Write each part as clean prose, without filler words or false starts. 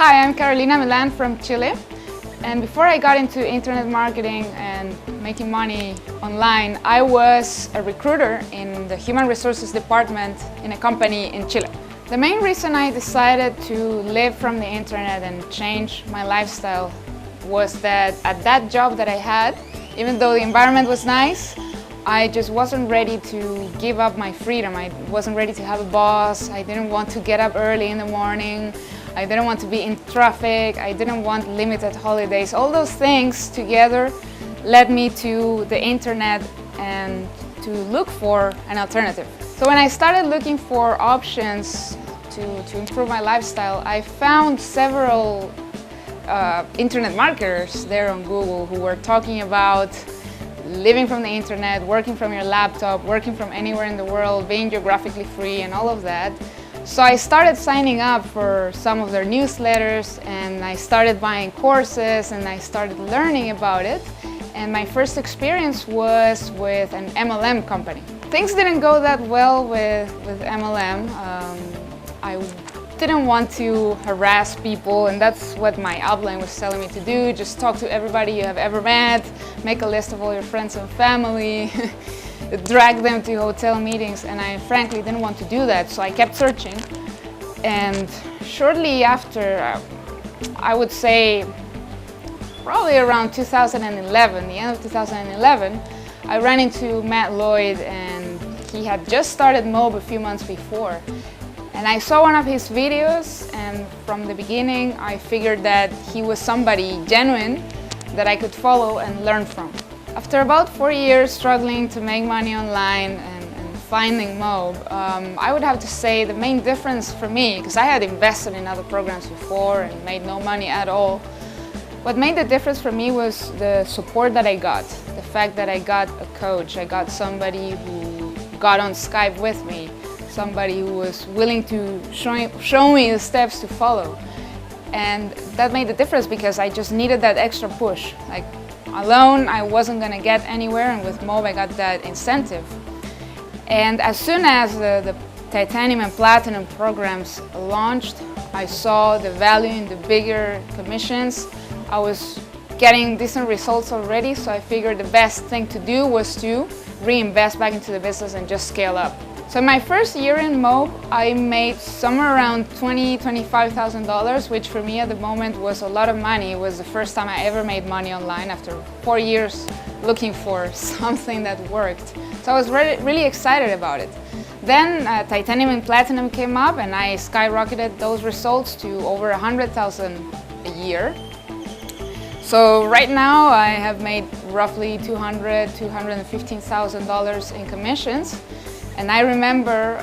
Hi, I'm Carolina Milan from Chile, and before I got into internet marketing and making money online, I was a recruiter in the human resources department in a company in Chile. The main reason I decided to live from the internet and change my lifestyle was that at that job that I had, even though the environment was nice, I just wasn't ready to give up my freedom. I wasn't ready to have a boss. I didn't want to get up early in the morning. I didn't want to be in traffic. I didn't want limited holidays. All those things together led me to the internet and to look for an alternative. So when I started looking for options to improve my lifestyle, I found several internet marketers there on Google who were talking about living from the internet, working from your laptop, working from anywhere in the world, being geographically free and all of that. So I started signing up for some of their newsletters, and I started buying courses, and I started learning about it. And my first experience was with an MLM company. Things didn't go that well with MLM. I didn't want to harass people, and that's what my upline was telling me to do. Just talk to everybody you have ever met, make a list of all your friends and family, drag them to hotel meetings, and I frankly didn't want to do that, so I kept searching. And shortly after, I would say probably around 2011, the end of 2011, I ran into Matt Lloyd, and he had just started MOBE a few months before. And I saw one of his videos, and from the beginning I figured that he was somebody genuine that I could follow and learn from. After about 4 years struggling to make money online and finding MOBE, I would have to say the main difference for me, because I had invested in other programs before and made no money at all, what made the difference for me was the support that I got. The fact that I got a coach, I got somebody who got on Skype with me, somebody who was willing to show me the steps to follow. And that made the difference because I just needed that extra push. Like, alone I wasn't going to get anywhere, and with MOBE I got that incentive. And as soon as the Titanium and Platinum programs launched, I saw the value in the bigger commissions. I was getting decent results already, so I figured the best thing to do was to reinvest back into the business and just scale up. So in my first year in MOBE, I made somewhere around $25,000, which for me at the moment was a lot of money. It was the first time I ever made money online after 4 years looking for something that worked. So I was really excited about it. Then Titanium and Platinum came up, and I skyrocketed those results to over 100,000 a year. So right now I have made roughly $215,000 in commissions. And I remember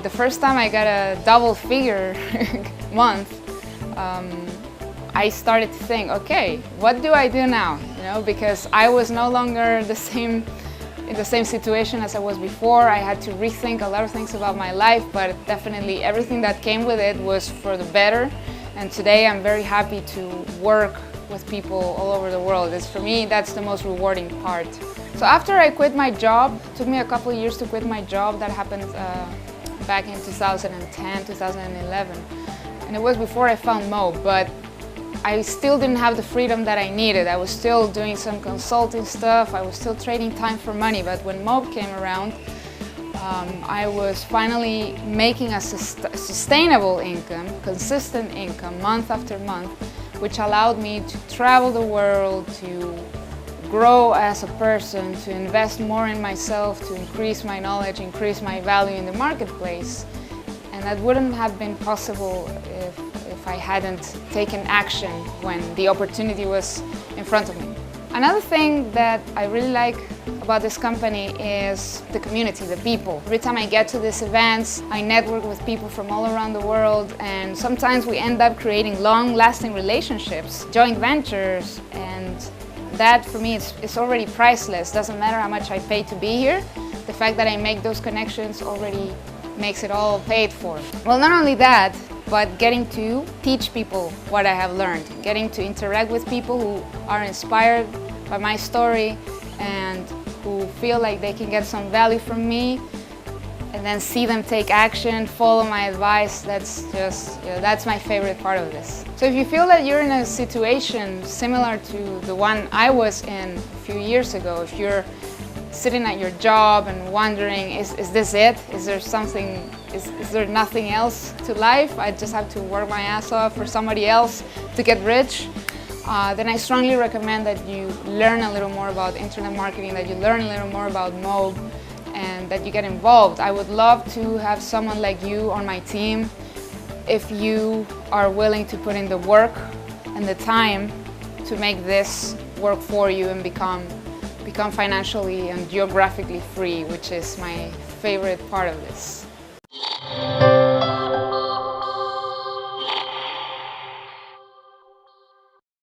the first time I got a double figure month, I started to think, okay, what do I do now? You know, because I was no longer in the same situation as I was before. I had to rethink a lot of things about my life, but definitely everything that came with it was for the better. And today I'm very happy to work with people all over the world. For me, that's the most rewarding part. So after I quit my job, it took me a couple of years to quit my job. That happened back in 2010, 2011. And it was before I found MOBE, but I still didn't have the freedom that I needed. I was still doing some consulting stuff. I was still trading time for money. But when MOBE came around, I was finally making a sustainable income, consistent income, month after month, which allowed me to travel the world, to grow as a person, to invest more in myself, to increase my knowledge, increase my value in the marketplace. And that wouldn't have been possible if I hadn't taken action when the opportunity was in front of me. Another thing that I really like about this company is the community, the people. Every time I get to these events, I network with people from all around the world, and sometimes we end up creating long-lasting relationships, joint ventures, and that for me is already priceless. Doesn't matter how much I pay to be here. The fact that I make those connections already makes it all paid for. Well, not only that, but getting to teach people what I have learned, getting to interact with people who are inspired by my story and who feel like they can get some value from me. and then see them take action, follow my advice. That's just, that's my favorite part of this. So if you feel that you're in a situation similar to the one I was in a few years ago, if you're sitting at your job and wondering, is this it? Is there something, is there nothing else to life? I just have to work my ass off for somebody else to get rich? Then I strongly recommend that you learn a little more about internet marketing, that you learn a little more about MOBE, and that you get involved. I would love to have someone like you on my team if you are willing to put in the work and the time to make this work for you and become financially and geographically free, which is my favorite part of this.